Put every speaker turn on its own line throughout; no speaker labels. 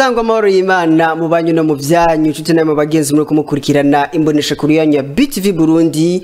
Sangwa amahoro y'Imana mu banyu no mu vyanyu nshuti namwe bagenzi muri kumukurikirana imbonesha kuri ya Betv Burundi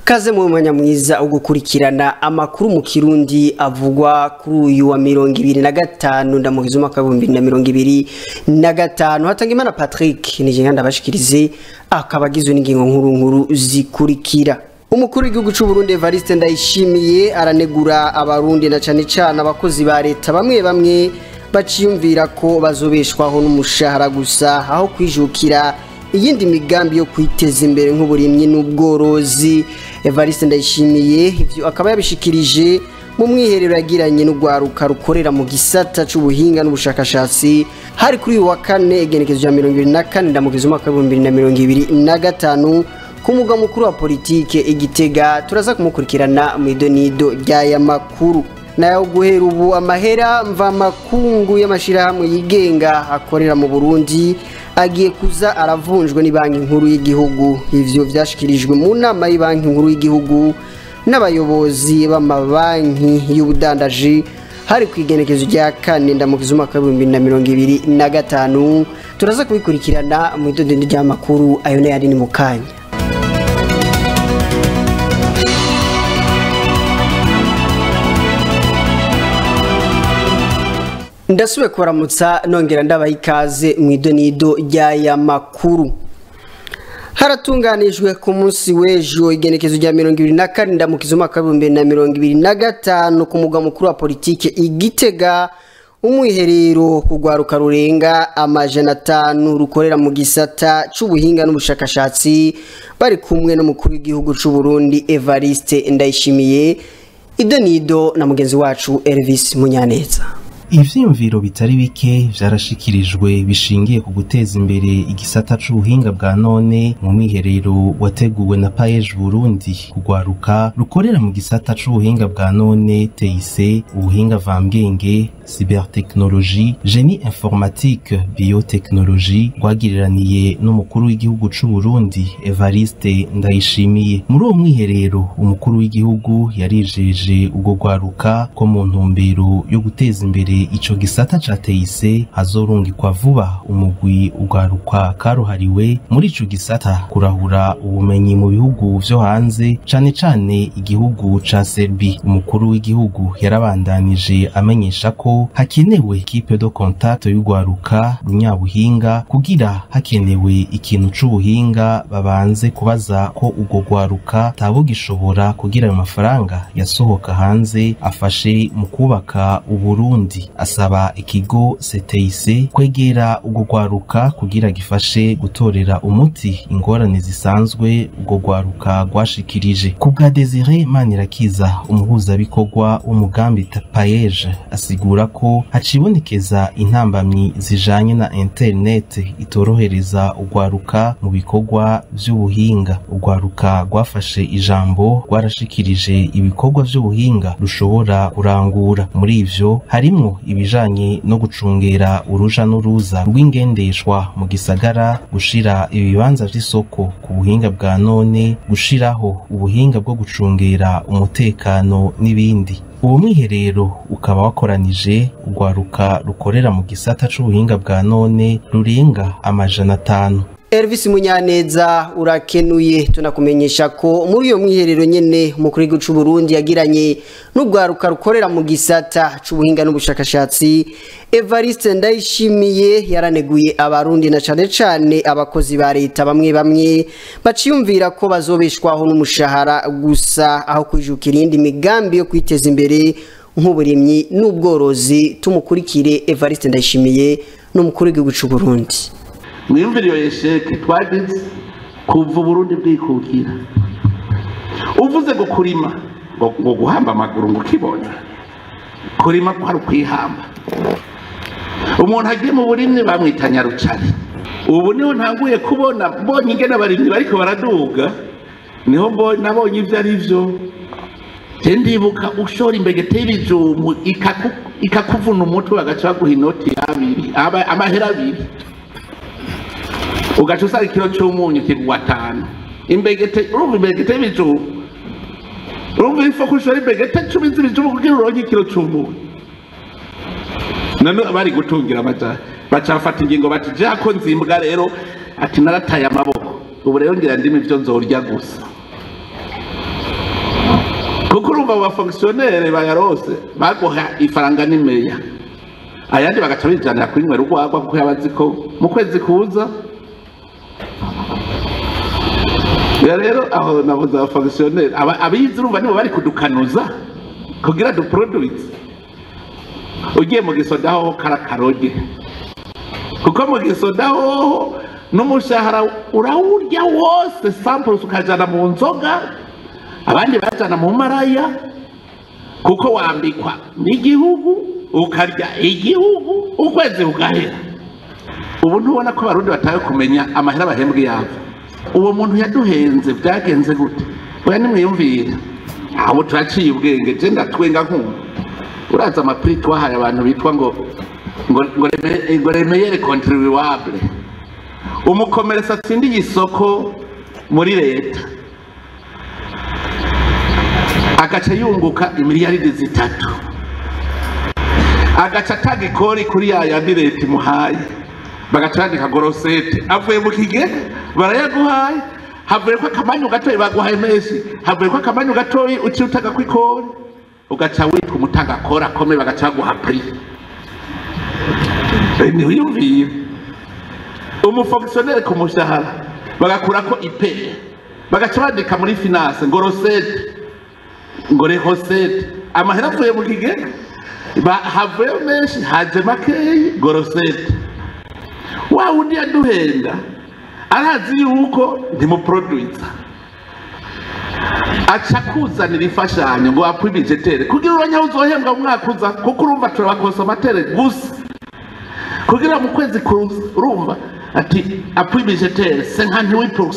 kaze mu mwanya mwiza ugukurikirana amakuru mu Kirundi avugwa kuri uyu wa 2025 ndamugize umwaka wa 2025 Hatangimana Patrick nije ndabashikirize akabagizwe n'ingingo nkuru zikurikira. Umukuru w'igihugu cy'u Burundi Evariste Ndayishimiye aranegura abarundi na cane cane abakozi ba leta bamwe baciyumvira ko bazobeshwaho n'umushahara gusa aho kwijukira iyindi migambi yo kwiteza imbere nk'uburimyi n'ubworozi. Evariste Ndayishimiye ivyo akaba yabishikirije mu mwiherero yagiranye n'ugwaruka rukorera mu gisata c'ubuhinga n'ubushakashatsi hari kuri uyu wa kane igenekezo rya 2024 ndamugize umwaka wa 2025 ku mugwa mukuru wa politike Igitega. Turaza kumukurikirana mu idonido ry'aya makuru. Nayo guhera ubu amahera mva makungu y'amashirahamwe yigenga akorera mu Burundi agiye kuza aravunjwe ni banki nkuru y'igihugu. Ivyo vyashikirijwe mu nama y'banki nkuru y'igihugu n'abayobozi b'amabanki y'ubudandaji hari kwigenekezo rya kane ndamugize umwaka wa 2025. Turaza kubikurikirana mu idonido ry'amakuru ayo ne yari ni mukanya. Ndasubiye kuramutsa nongera ndabaha ikaze mu idonido ry'aya makuru. Haratunganijwe ku munsi w'ejo igenekezo rya 2024 ndamukiza umwaka wa 2025 ku mugwa mukuru wa politike Igitega umwiherero kugwaruka rurenga amajana 5 rukorera mu gisata c'ubuhinga n'ubushakashatsi bari kumwe n'umukuru w'igihugu cy'u Burundi Evariste Ndayishimiye. Idonido na mugenzi wacu Elvis Munyaneza.
Ivyiyumviro bitari bike vyarashikirijwe bishingiye ku guteza imbere igisata c'ubuhinga bwa none mu mwiherero wateguwe na Betv Burundi kugwaruka rukorera mu gisata c'ubuhinga bwa none TIC, ubuhinga vambwenge, cybertechnologie, génie informatique, biotechnologie rwagiriraniye n'umukuru w'igihugu c'u Burundi Evariste Ndayishimiye. Muri uwo mwiherero umukuru w'igihugu yarijeje ubwo gwaruka ko mu ntumbero yo guteza imbere ico gisata ca TIC hazorungikwa vuba umugwi ugwaruka karuhariwe muri ico gisata kurahura ubumenyi mu bihugu vyo hanze cane cane igihugu ca Serbia. Umukuru w'igihugu yarabandanije amenyesha ko hakenewe equipe de contact y'ugwaruka runyabuhinga kugira hakenewe ikintu c'ubuhinga babanze kubaza ko ubwo gwaruka tabo gishobora kugira ayo mafaranga yasohoka hanze afashe mu kubaka Uburundi. Asaba ikigo TIC kwegera ubwo gwaruka kugira gifashe gutorera umuti ingorane zisanzwe ubwo gwaruka gwashikirije. Kubwa Desire Manirakiza umuhuza bikorwa w'umugambi Payeje asigura ko hacibonekeza intambamyi zijanye na internet itorohereza ugwaruka mu bikorwa vy'ubuhinga. Ugwaruka gwafashe ijambo gwarashikirije ibikorwa vy'ubuhinga rushobora kurangura. Muri ivyo harimwo ibijanye no gucungera uruja n'uruza rw'ingendeshwa mu gisagara, gushira ibibanza vy'isoko ku buhinga bwa none, gushiraho ubuhinga bwo gucungera umutekano n'ibindi. Uwo mwiherero ukaba wakoranije ugwaruka rukorera mu gisata c'ubuhinga bwa none rurenga amajana 5.
Elvis Munyaneza urakenuye. Tunakumenyesha ko muri iyo mwiherero nyene umukuru w'igihugu cy'u Burundi yagiranye n'ugwaruka rukorera mu gisata c'ubuhinga n'ubushakashatsi Evariste Ndayishimiye yaraneguye abarundi na cane cane abakozi ba leta bamwe baciyumvira ko bazobeshwaho n'umushahara gusa aho kwijukira iyindi migambi yo kwiteza imbere nk'uburimyi n'ubworozi. Tumukurikire Evariste Ndayishimiye n'umukuru w'igihugu cy'u Burundi.
Mwiyumviriyo yesheke twagize kuva Burundi bwikukira. Uvuze ngo kurima ngo guhamba amaguru ngo kibona kurima ko ari kwihamba. Umuntu agiye mu burimyi bamwitanya rucari. Ubu niho ntanguye kubona mbonye ingene abarimyi bariko baraduga, niho nabonye ivyo ari vyo. Ndibuka ushora imbegete y'ibijumbu ikakuvuna umutwe bagaca baguha inoti y'abiri amahera 2 ugaca usanga ikiro c'umunyu kigwa 5. Imbegete y'ibijumbu urumva ifo kushora imbegete 10 z'ibijumbu kugira uronke ikiro c'umunyu. Nano abari gutungira amaja bacafata ingingo bati jako nzimbwa rero ati narataye amaboko ubu rero ngira ndimi ivyo nzorya gusa kuko urumva abo bafonctionnaire bayarose baguha ifaranga n'imeya ayandi bagaca bijanira kuri mwe rugwagwa kuko yabazi ko mu kwezi kuza ya rero aho nabuze abafonctionnaire abizi urumva nibo bari kudukanuza kugira du produits ugiye mu gisodaho karakaroge kuko mu gisodaho n'umushahara urawurya wose samples ukajana mu nzoga abandi bajana mu maraya kuko wambikwa n'igihugu ukarya igihugu ukwezi ugahera ubu ntubona ko abarundi bataye kumenya amahera bahembwe yabo uwo muntu yaduhenze byagenze gute oya nimwiyumvira aho turaciye ubwenge je ndatwenga nkumva uraza amapri twahaye abantu bitwa ngo remeyere contribuable umukomeresa atsindiye isoko muri leta agaca yunguka imiliyaridi 3 agaca atanga ikori kuri yayandi leta imuhaye bagaca yandika gorosete avuye mu kigega barayaguhaye havuye ko akamanyu gatoyi baguhaye menshi havuye ko akamanyu gatoyi uci utaga kw'ikori ugaca witwa umutanga kora kome bagaca baguha pri ni wiyumvire umufonctionnaire ku mushahara bagakurako ipe bagaca bandika muri finance gorosete ngo rehosete amahera avuye mu kigega havuye menshi haje makeyi gorosete wa wundi yaduhenda arazi yuko ndimuproducer aca kuzanira imfashanyo ngo apwi budgetaire kugira uronyaho uzohembwa mu mwaka uza kuko urumva turabakonsomatere gusa kugira mu kwezi urumva ati apwi budgetaire 58%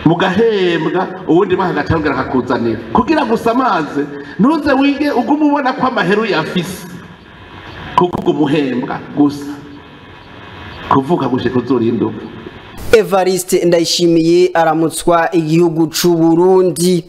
mugahembwa ubundi bahagatangira hakuzanira kugira gusa amaze ntuze wige ugumu ubona ko amaheru yafise kuko umuhembwa gusa kuvuga gushe kuzorinda
Evariste Ndayishimiye aramutswa igihugu c'u Burundi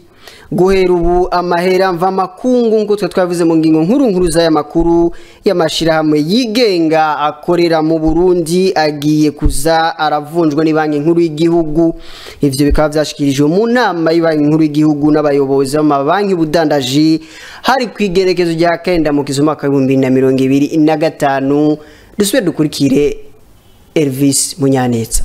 guhera ubu amahera mva makungu ngo twavuze mu ngingo nkuru za makuru y'amashirahamwe yigenga akorera mu Burundi agiye kuza aravunjwa ni banki nkuru y'igihugu ivyo bikaba byashikirijwe mu nama y'banki nkuru y'igihugu n'abayobozi b'amabanki budandaji hari kwigerekezo rya kenda mu kizumaka 2025 dusubire dukurikire Elvis Munyanetsa.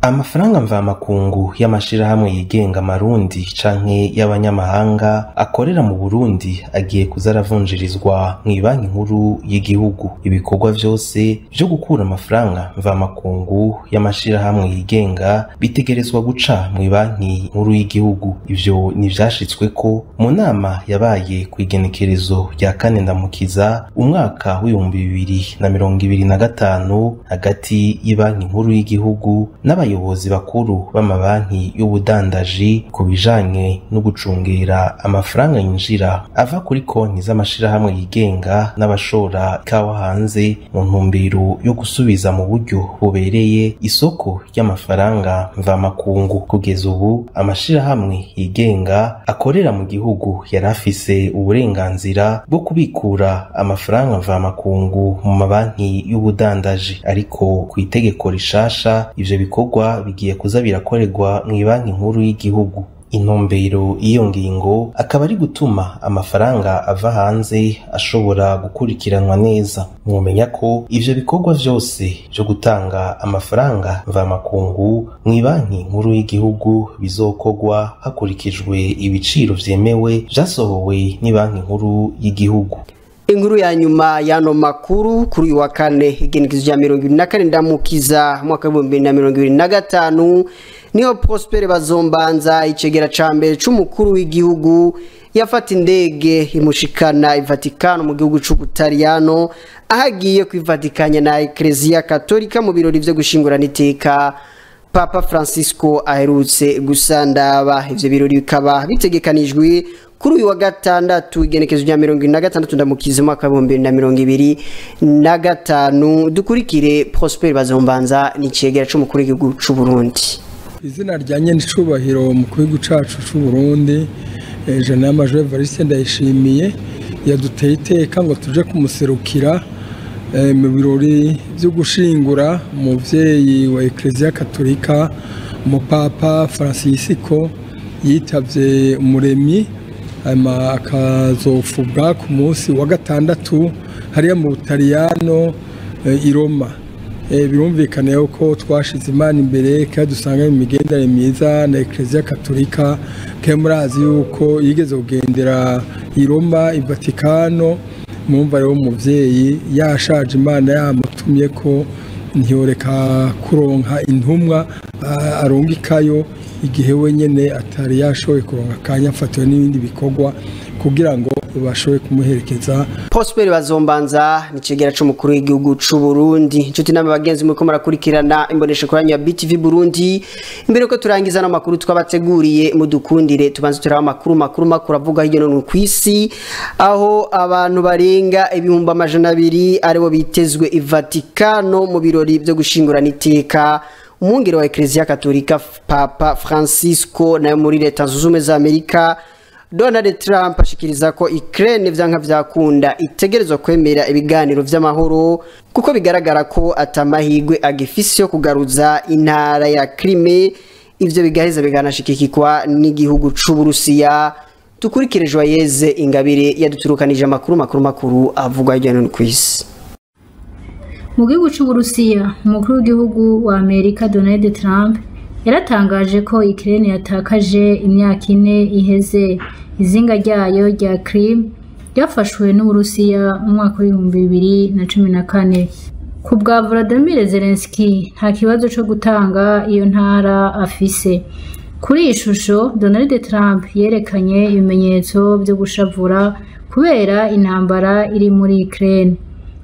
Amafaranga mvamakungu y'amashirahamwe yigenga marundi canke y'abanyamahanga akorera mu Burundi agiye kuzaravunjirizwa mu banki nkuru y'igihugu. Ibikorwa vyose byo gukura amafaranga mvamakungu y'amashirahamwe yigenga bitegerezwa guca mu banki nkuru y'igihugu. Ivyo ni vyashitswe ko mu nama yabaye ku igenekerezo rya 4 Ndamukiza umwaka w'2025 hagati y'banki nkuru y'igihugu n'abayobozi bakuru b'amabanki y'ubudandaji ku bijanye no gucungera amafaranga yinjira ava kuri konti z'amashirahamwe yigenga n'abashora ikawa hanze mu ntumbero yo gusubiza mu buryo bubereye isoko ry'amafaranga mvamakungu. Kugeza ubu amashirahamwe yigenga akorera mu gihugu yarafise uburenganzira bwo kubikura amafaranga mvamakungu mu mabanki y'ubudandaji, ariko ku itegeko rishasha ivyo bikorwa bigiye kuza birakorerwa mu banki nkuru y'igihugu. Intumbero iyo ngingo akaba ari gutuma amafaranga ava hanze ashobora gukurikiranwa neza. Mwomenya ko ivyo bikorwa vyose byo gutanga amafaranga mvamakungu mu banki nkuru y'igihugu bizokorwa hakurikijwe ibiciro vyemewe vyasohowe ni banki nkuru y'igihugu.
Inkuru ya nyuma yano makuru kuri wa 4 igenekezo rya 24 Ndamukiza mwaka 2025 niho Prosper Bazombanza icegera ca mbere c'umukuru w'igihugu yafata indege imushikana Vatikano mu gihugu c'Ubutaliyano ahagiye kwivatikanya na Ecclesia Katolika mu birori vyo gushingurana iteka Papa Francisco aherutse gusandaba. Ivyo birori bikaba bitegekanijwe kuri uyu wa gatandatu igenekezo rya 26 Ndamukiza mwaka 2025. Dukurikire Prosper Bazombanza n'icegera c'umukuru w'igihugu c'u Burundi.
Izina ryanye n'icubahiro umukuru w'igihugu cacu c'u Burundi Jean Major Evariste Ndayishimiye yaduteye iteka ngo tuje kumuserukira mu birori byo gushingura umuvyeyi wa Ecclesia Katolika umupapa Francisco yitavye umuremyi akazofubwa ku munsi wa gatandatu hariya mu Butaliyano i Roma. Birumvikana yuko twashize Imana imbere kandi dusanga imigendere myiza na Ecclesia Katolika kandi murazi yuko yigeze kugendera i Roma i Vatikano. Mwumva rero umuvyeyi yashaje Imana yamutumye ko ntiyoreka kuronka intumwa arungikayo igihe wenyene atari yashoboye kuronka kanya afatiwe n'ibindi bikorwa kugira ngo bashoboye kumuherekeza.
Prosper Bazombanza ni cegera c'umukuru w'igihugu c'u Burundi. Inshuti namwe bagenzi mwe ko murakurikirana imbonesha kuri ya BTV Burundi. Imbere ko turangiza n'amakuru twabateguriye mudukundire tubanze turaba makuru avuga hirya no kwisi aho abantu barenga ibihumbi 200 aribo bitezwe i Vatikano mu birori byo gushingurana iteka umwungere wa Ecclesia Katolika Papa Francisco na muri leta zunze ubumwe za Amerika. Donald Trump ashikiriza ko Ukraine vyanka vyakunda itegerezwa kwemera ibiganiro vy'amahoro kuko bigaragara ko atamahigwe agifise yo kugaruza intara ya Crimea. Ivyo bigaheza biganashikikwa n'igihugu c'u Burusiya. Tukurikire Joyeze Ingabire yaduturukanije makuru avugwa hirya no kwisi.
Mu gihugu c'u Burusiya umukuru w'igihugu wa Amerika Donald Trump yaratangaje ko Ukraine yatakaje imyaka 4 iheze izinga ryayo rya Crimea ryafashwe n'Uburusiya mu mwaka wa 2014. Ku bwa Volodymyr Zelensky nta kibazo cyo gutanga iyo ntara afise. Kuri ishusho Donald Trump yerekanye ibimenyetso byo gushavura kubera intambara iri muri Ukraine.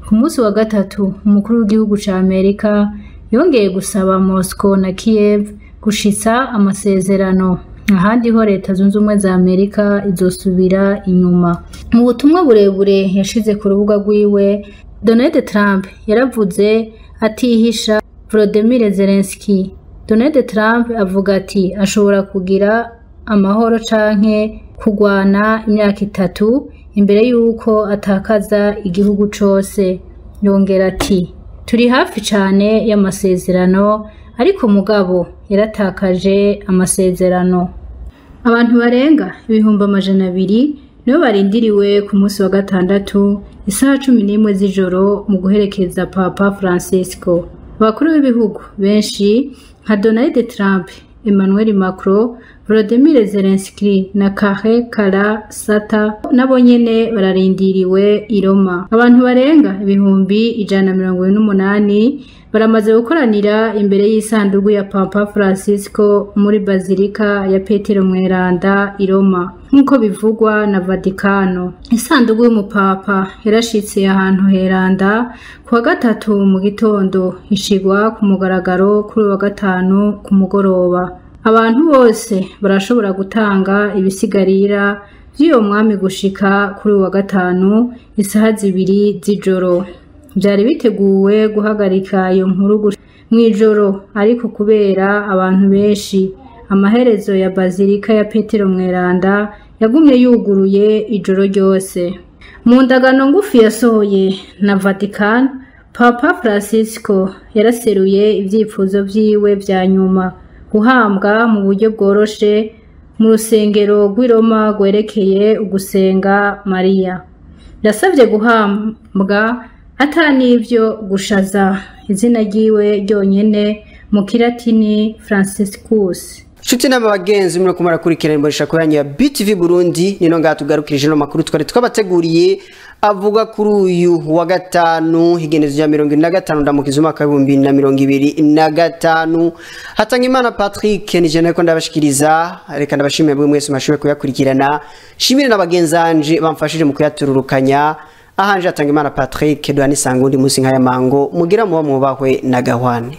Ku munsi wa gatatu umukuru w'igihugu ca Amerika yongeye gusaba Moscow na Kiev gushitsa amasezerano ahandi ho leta zunze ubumwe za Amerika izosubira inyuma. Mu butumwa burebure yashize ku rubuga rwiwe Donald Trump yaravuze atihisha Volodymyr Zelensky. Donald Trump avuga ati ashobora kugira amahoro canke kugwana imyaka 3 imbere yuko atakaza igihugu cose. Yongera ati turi hafi cane y'amasezerano ariko mugabo yaratakaje amasezerano. Abantu barenga ibihumbi 200 nibo barindiriwe ku munsi wa gatandatu isaha 11 z'ijoro mu guherekeza Papa Francisco. Abakuru b'ibihugu benshi nka Donald Trump, Emmanuel Macron, Volodymyr Zelensky na Kara Sata nabo nyene bararindiriwe i Roma. Abantu barenga ibihumbi 148 baramaze gukoranira imbere y'isanduku ya Papa Francisco muri Bazilika ya Petero Mweranda i Roma nkuko bivugwa na Vatikano. Isanduku y'umupapa yarashitse ahantu heranda kuwa gatatu mu gitondo ishigwa ku mugaragaro kuri wa gatanu ku mugoroba. Abantu bose barashobora gutanga ibisigarira vy'uwo mwami gushika kuri wa gatanu isaha 2 z'ijoro. Byari biteguwe guhagarika iyo nkuru mw'ijoro ariko kubera abantu benshi amaherezo ya Bazilika ya Petero Mweranda yagumye yuguruye ijoro ryose. Mu ndagano ngufi yasohoye na Vatican, Papa Francisco yaraseruye ivyifuzo vyiwe vya nyuma guhambwa mu buryo bworoshe mu rusengero rw'i Roma gwerekeye ugusenga Maria. Yasavye guhambwa atanivyo gushaza izina ryiwe ryonyene mu Kilatini Franciscus.
Shuti n'abagenzi mwe kumara kurikirana imbonesha kuri ya BTV Burundi nino ngatugarukirije no makuru twari twabateguriye avuga kuri uyu wa gatanu higenezo ya 25 ndamukizo mwaka 2025. Hatangimana Patrick ni jene ko ndabashikiriza reka ndabashimye bwe mwese mashobe kuyakurikirana. Shimire n'abagenzanje bamfashije mu kuyatururukanya. Ahanje Hatangimana Patrick Dwani Sangundi musi nkaya mango mugira muba mubahwe na Gahwane.